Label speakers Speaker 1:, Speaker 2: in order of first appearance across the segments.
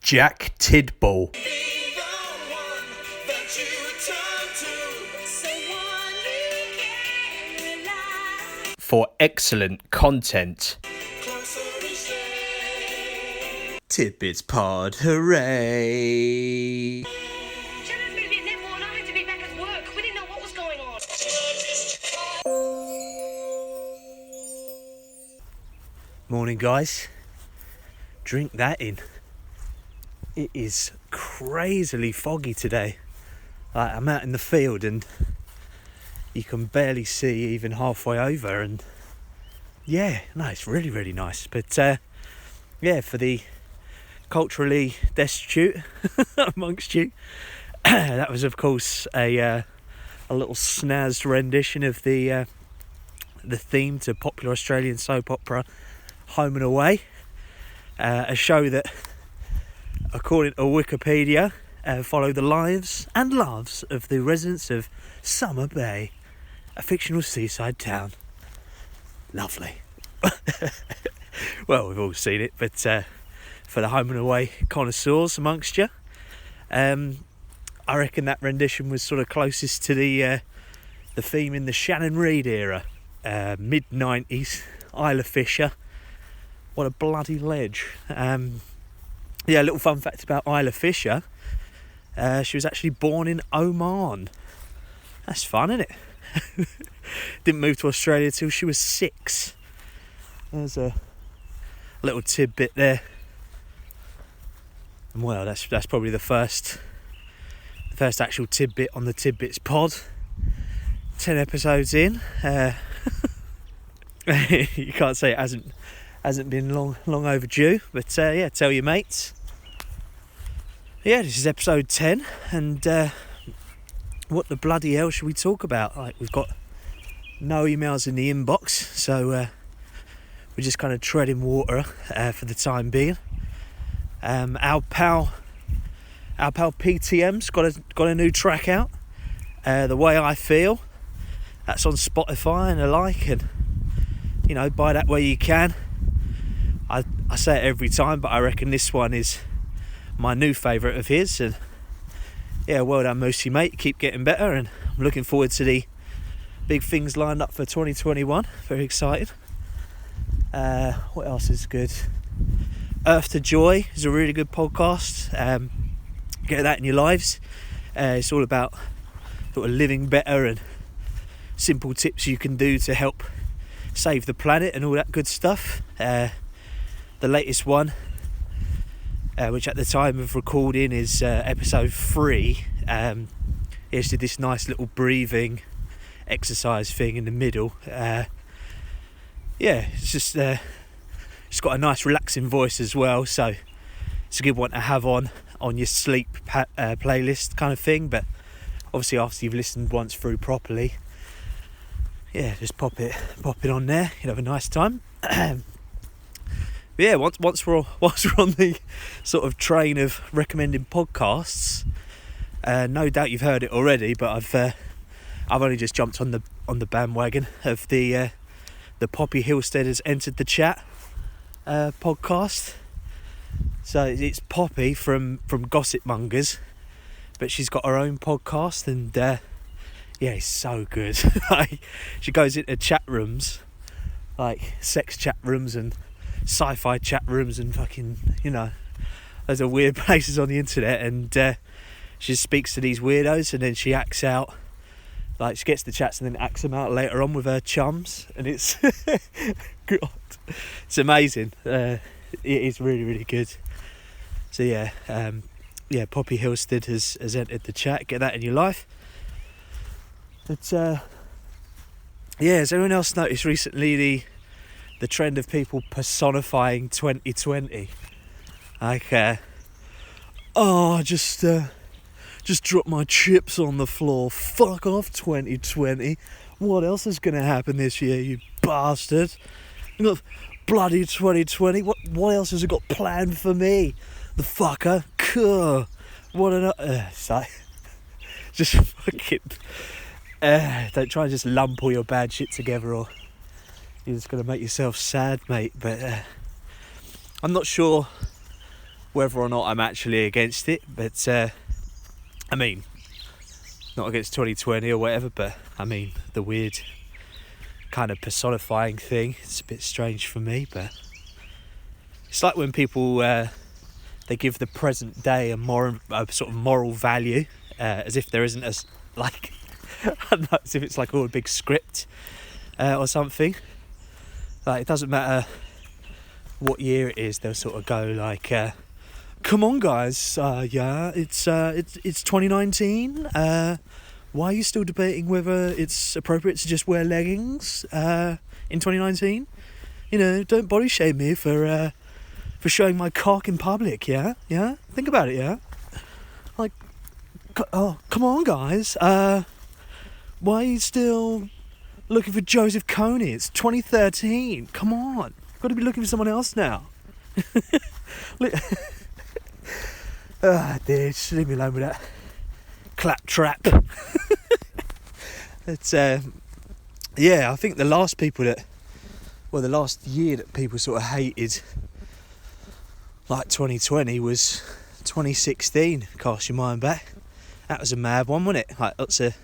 Speaker 1: Jack Tidball. For excellent content. Tidbits Pod, hooray! Morning, guys. Drink that in. It is crazily foggy today. I'm out in the field and you can barely see even halfway over, and it's really, really nice. But for the culturally destitute amongst you, that was of course a little snazzed rendition of the theme to popular Australian soap opera Home and Away, a show that, according to Wikipedia, follow the lives and loves of the residents of Summer Bay, a fictional seaside town. Lovely. Well, we've all seen it, but for the Home and Away connoisseurs amongst you, I reckon that rendition was sort of closest to the theme in the Shannon Reed era, mid-90s, Isla Fisher. What a bloody ledge. A little fun fact about Isla Fisher. She was actually born in Oman. That's fun, isn't it? Didn't move to Australia till she was 6. There's a little tidbit there. And well, that's probably the first actual tidbit on the Tidbits Pod. 10 episodes in. You can't say it hasn't been long overdue, but tell your mates. This is episode 10, and what the bloody hell should we talk about? We've got no emails in the inbox, so we're just kind of treading water for the time being. Our pal PTM's got a new track out, The Way I Feel. That's on Spotify and the like, and buy that where you can. I say it every time, but I reckon this one is my new favourite of his, and well done, Moosey, mate. Keep getting better, and I'm looking forward to the big things lined up for 2021. Very excited. What else is good? Earth to Joy is a really good podcast. Get that in your lives. It's all about sort of living better and simple tips you can do to help save the planet and all that good stuff. The latest one, which at the time of recording is episode 3, it's did this nice little breathing exercise thing in the middle. It's just got a nice relaxing voice as well, so it's a good one to have on your sleep playlist kind of thing. But obviously after you've listened once through properly, just pop it on there. You'll have a nice time. Once we're on the sort of train of recommending podcasts, no doubt you've heard it already, but I've only just jumped on the bandwagon of the Poppy Hillstead Has Entered the Chat podcast. So it's Poppy from Gossip Mongers, but she's got her own podcast, and it's so good. She goes into chat rooms, like sex chat rooms and sci-fi chat rooms and fucking, there's a weird places on the internet, and she speaks to these weirdos, and then she acts out, like she gets the chats and then acts them out later on with her chums, and it's God, it's amazing. It is really, really good. So Poppy Hillstead has entered the chat. Get that in your life. But has anyone else noticed recently the trend of people personifying 2020? Just dropped my chips on the floor. Fuck off, 2020. What else is going to happen this year, you bastard? Bloody 2020. What else has it got planned for me? The fucker. What an... just fucking... don't try and just lump all your bad shit together, or you're just going to make yourself sad, mate. But I'm not sure whether or not I'm actually against it. But I mean, not against 2020 or whatever, but I mean the weird kind of personifying thing, it's a bit strange for me. But it's like when people they give the present day a sort of moral value, as if there isn't as like I don't know, as if it's like all a big script or something. Like, it doesn't matter what year it is, they'll sort of go like, come on guys, yeah, it's 2019, why are you still debating whether it's appropriate to just wear leggings in 2019? You know, don't body shame me for showing my cock in public, yeah? Think about it, yeah? Like, oh, come on guys, why are you still looking for Joseph Kony? It's 2013, come on. Got to be looking for someone else now. Dear, just leave me alone with that claptrap. It's I think the last year that people sort of hated, like 2020, was 2016. Cast your mind back. That was a mad one, wasn't it? Like, lots of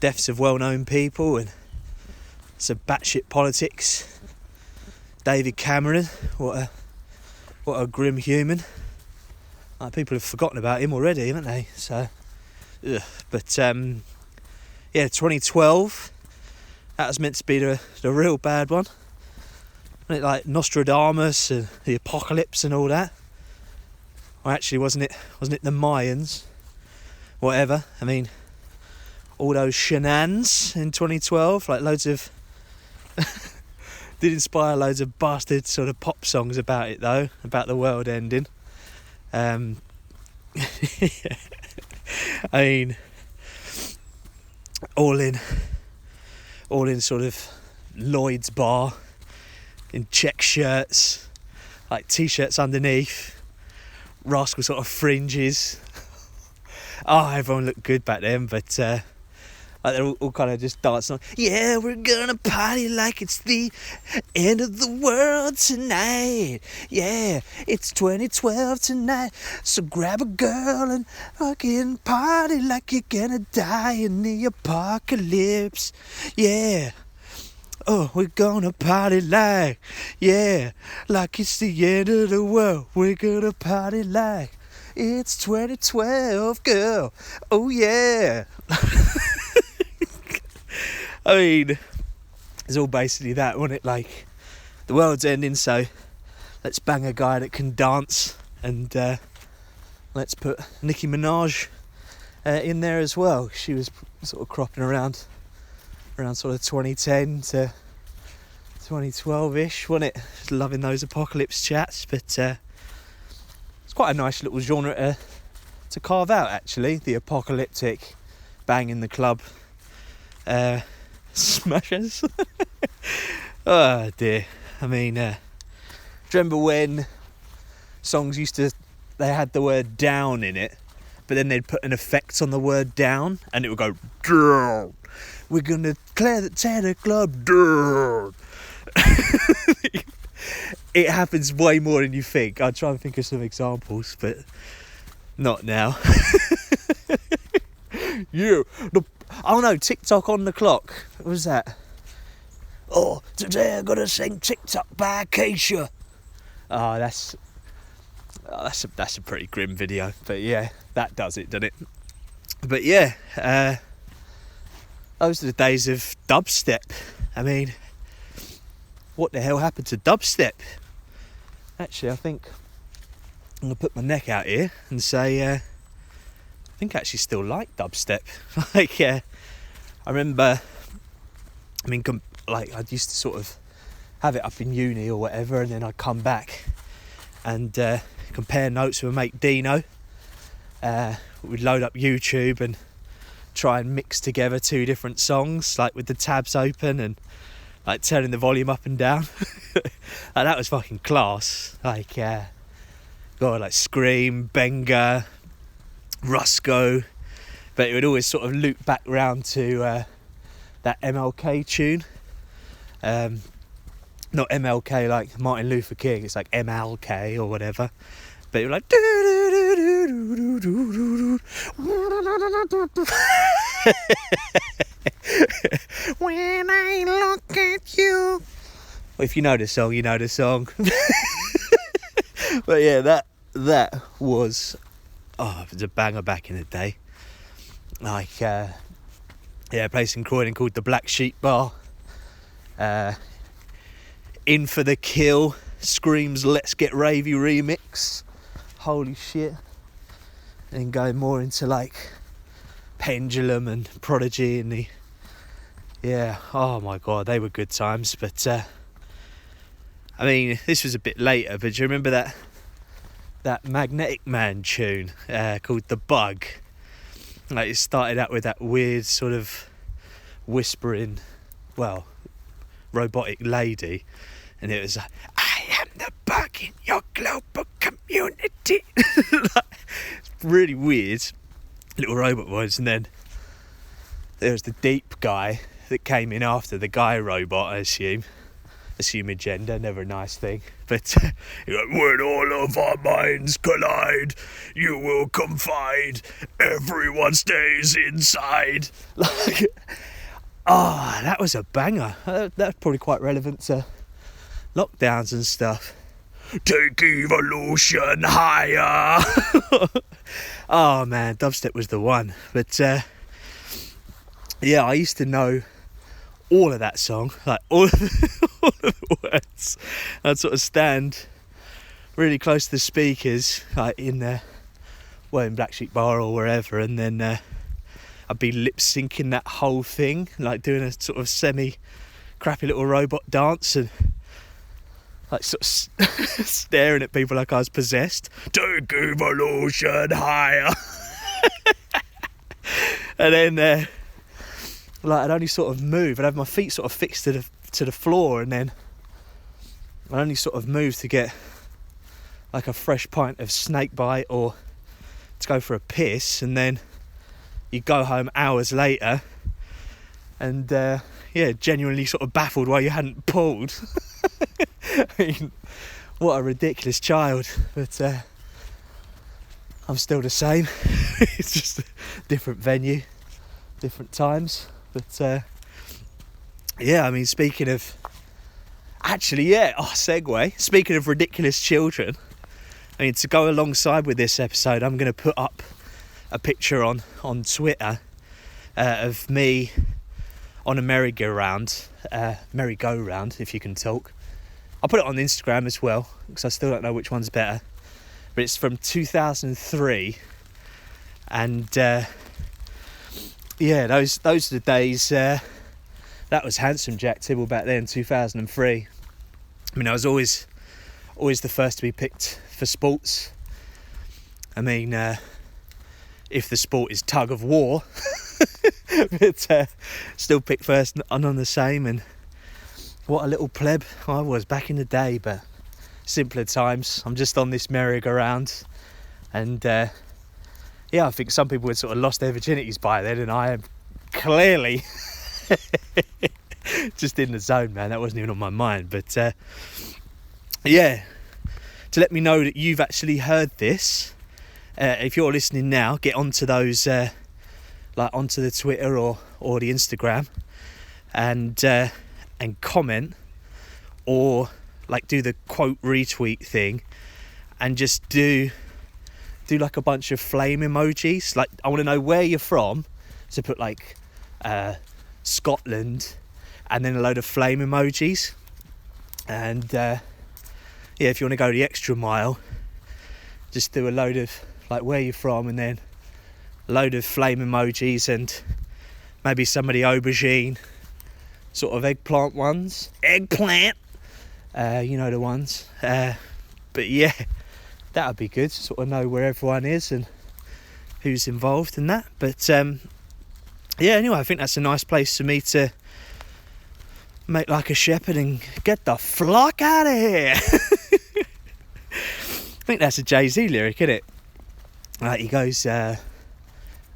Speaker 1: deaths of well-known people and some batshit politics. David Cameron, what a grim human. Like, people have forgotten about him already, haven't they? So, but 2012, that was meant to be the real bad one. Wasn't it, like Nostradamus and the apocalypse and all that? Or actually, wasn't it the Mayans? Whatever. I mean, all those shenanigans in 2012, like loads of. Did inspire loads of bastard sort of pop songs about it though, about the world ending. I mean, all in sort of Lloyd's bar, in check shirts, like t-shirts underneath, rascal sort of fringes. Oh, everyone looked good back then, but like they're all kind of just dancing on. Yeah, we're gonna party like it's the end of the world tonight. Yeah, it's 2012 tonight. So grab a girl and fucking party like you're gonna die in the apocalypse. Yeah. Oh, we're gonna party like, yeah, like it's the end of the world. We're gonna party like it's 2012, girl. Oh yeah. I mean, it's all basically that, wasn't it? Like, the world's ending, so let's bang a guy that can dance, and let's put Nicki Minaj in there as well. She was sort of cropping around sort of 2010 to 2012-ish, wasn't it? Just loving those apocalypse chats, but it's quite a nice little genre to carve out, actually. The apocalyptic bang in the club smashers. Oh dear. I mean, do you remember when songs they had the word down in it, but then they'd put an effect on the word down and it would go down. We're gonna tear the club down. It happens way more than you think. I'll try and think of some examples, but not now. Oh no, TikTok on the clock. What was that? Oh, today I'm gonna sing TikTok by Acacia. Oh, that's a pretty grim video, but yeah, that does it, doesn't it? But yeah, those are the days of dubstep. I mean, what the hell happened to dubstep? Actually, I think I'm gonna put my neck out here and say, I think I actually still like dubstep. Like, I remember, I mean, like, I used to sort of have it up in uni or whatever, and then I'd come back and compare notes with my mate Dino. We'd load up YouTube and try and mix together two different songs, like with the tabs open and like turning the volume up and down. Like, that was fucking class. Like, God, like Scream, Benga, Rusko, but it would always sort of loop back round to that MLK tune. Not MLK like Martin Luther King, it's like MLK or whatever. But you're like, when I look at you. Well, if you know the song, you know the song. But yeah, that was, it was a banger back in the day. Like, a place in Croydon called the Black Sheep Bar. In for the Kill, Scream's Let's Get Ravey remix. Holy shit. And going more into like Pendulum and Prodigy and oh my god, they were good times. But I mean, this was a bit later, but do you remember that Magnetic Man tune called The Bug? Like, it started out with that weird sort of whispering, robotic lady, and it was like, I am the bug in your global community. Like, really weird little robot voice. And then there was the deep guy that came in after the guy robot, I assuming gender, never a nice thing, but when all of our minds collide, you will confide, everyone stays inside. Like, that was a banger. That's probably quite relevant to lockdowns and stuff. Take evolution higher. Oh man, dubstep was the one. But I used to know all of that song, like all of the words. I'd sort of stand really close to the speakers, like in Black Sheep Bar or wherever, and then I'd be lip syncing that whole thing, like doing a sort of semi crappy little robot dance, and like sort of staring at people like I was possessed. Take evolution higher. And then like I'd only sort of move, I'd have my feet sort of fixed to the floor, and then I'd only sort of move to get like a fresh pint of snake bite or to go for a piss, and then you go home hours later and genuinely sort of baffled why you hadn't pulled. I mean, what a ridiculous child, but I'm still the same. It's just a different venue, different times. But I mean, speaking of segue, speaking of ridiculous children, I mean, to go alongside with this episode, I'm going to put up a picture on Twitter of me on a merry-go-round, if you can talk. I'll put it on Instagram as well, because I still don't know which one's better. But it's from 2003, and those are the days. That was Handsome Jack Tibble back then, 2003. I mean, I was always the first to be picked for sports. I mean, if the sport is tug of war, but still picked first and on the same. And what a little pleb I was back in the day, but simpler times. I'm just on this merry-go-round, and I think some people had sort of lost their virginities by then, and I am clearly just in the zone, man. That wasn't even on my mind. But to let me know that you've actually heard this, if you're listening now, get onto those onto the Twitter or the Instagram, and comment, or like do the quote retweet thing, and just do like a bunch of flame emojis. Like, I want to know where you're from, so put like Scotland, and then a load of flame emojis. And if you want to go the extra mile, just do a load of like where you're from, and then a load of flame emojis, and maybe some of the aubergine sort of eggplant ones. Eggplant! You know the ones. But yeah, that would be good, sort of know where everyone is and who's involved in that. But anyway, I think that's a nice place for me to make like a shepherd and get the flock out of here. I think that's a Jay-Z lyric, isn't it? Like, he goes, is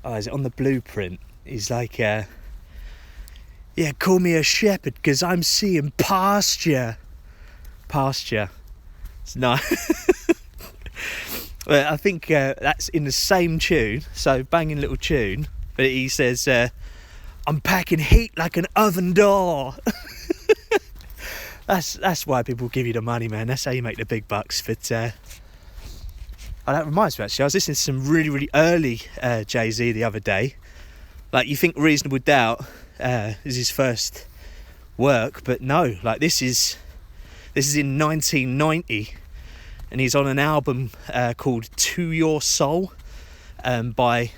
Speaker 1: it on the Blueprint? He's like, call me a shepherd, because I'm seeing pasture. It's nice. Well, I think that's in the same tune, so banging little tune, but he says, I'm packing heat like an oven door. That's why people give you the money, man. That's how you make the big bucks. But that reminds me, actually, I was listening to some really, really early Jay-Z the other day. Like, you think Reasonable Doubt is his first work, but no, like this is in 1990, and he's on an album called To Your Soul by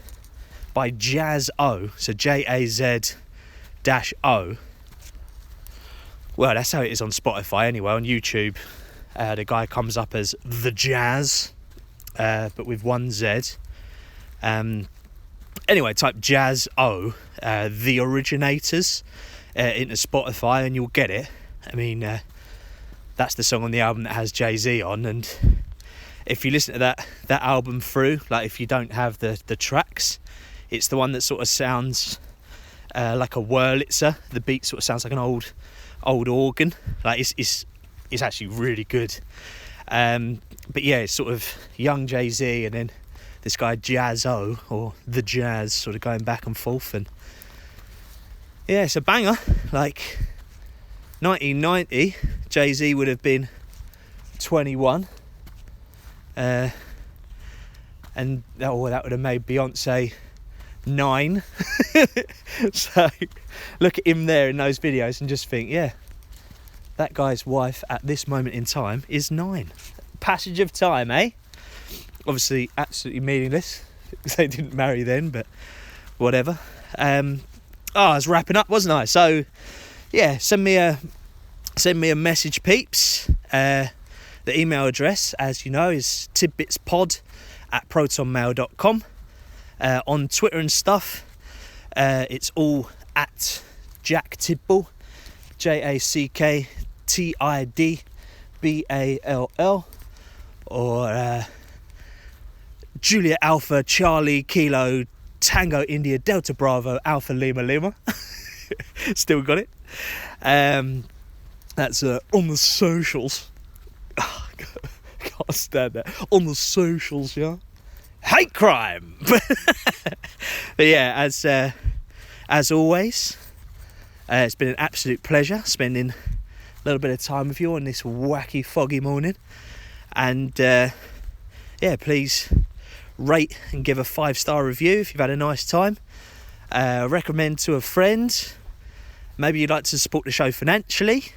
Speaker 1: Jaz-O, so Jaz-O. Well, that's how it is on Spotify anyway. On YouTube, the guy comes up as The Jazz, but with one Z. Anyway, type Jaz-O, The Originators, into Spotify and you'll get it. I mean, that's the song on the album that has Jay-Z on, and if you listen to that album through, like if you don't have the tracks, it's the one that sort of sounds like a Wurlitzer. The beat sort of sounds like an old organ. Like it's actually really good. But yeah, it's sort of young Jay-Z and then this guy Jaz-O, or The Jazz, sort of going back and forth, and yeah, it's a banger. Like 1990, Jay-Z would have been 21, and that would have made Beyonce 9. So look at him there in those videos and just think, yeah, that guy's wife at this moment in time is 9. Passage of time, eh? Obviously absolutely meaningless because they didn't marry then, but whatever. I was wrapping up, wasn't I? So yeah, send me a message, peeps. The email address, as you know, is tidbitspod@protonmail.com. On Twitter and stuff, it's all at Jack Tidball, JACKTIDBALL, or Julia Alpha Charlie Kilo Tango India Delta Bravo Alpha Lima Lima. Still got it. That's on the socials. Oh, God, can't stand that. On the socials, yeah. Hate crime. But yeah, as always, it's been an absolute pleasure spending a little bit of time with you on this wacky foggy morning. And yeah, please rate and give a 5-star review if you've had a nice time. Recommend to a friend. Maybe you'd like to support the show financially.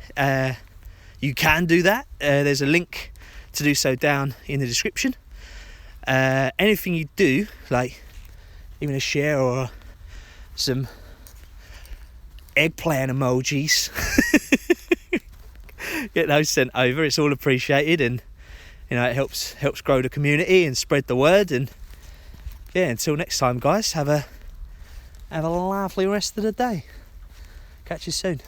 Speaker 1: You can do that. There's a link to do so down in the description. Anything you do, like even a share or some eggplant emojis, get those sent over. It's all appreciated, and you know, it helps grow the community and spread the word. And yeah, until next time, guys, have a lovely rest of the day. Catch you soon.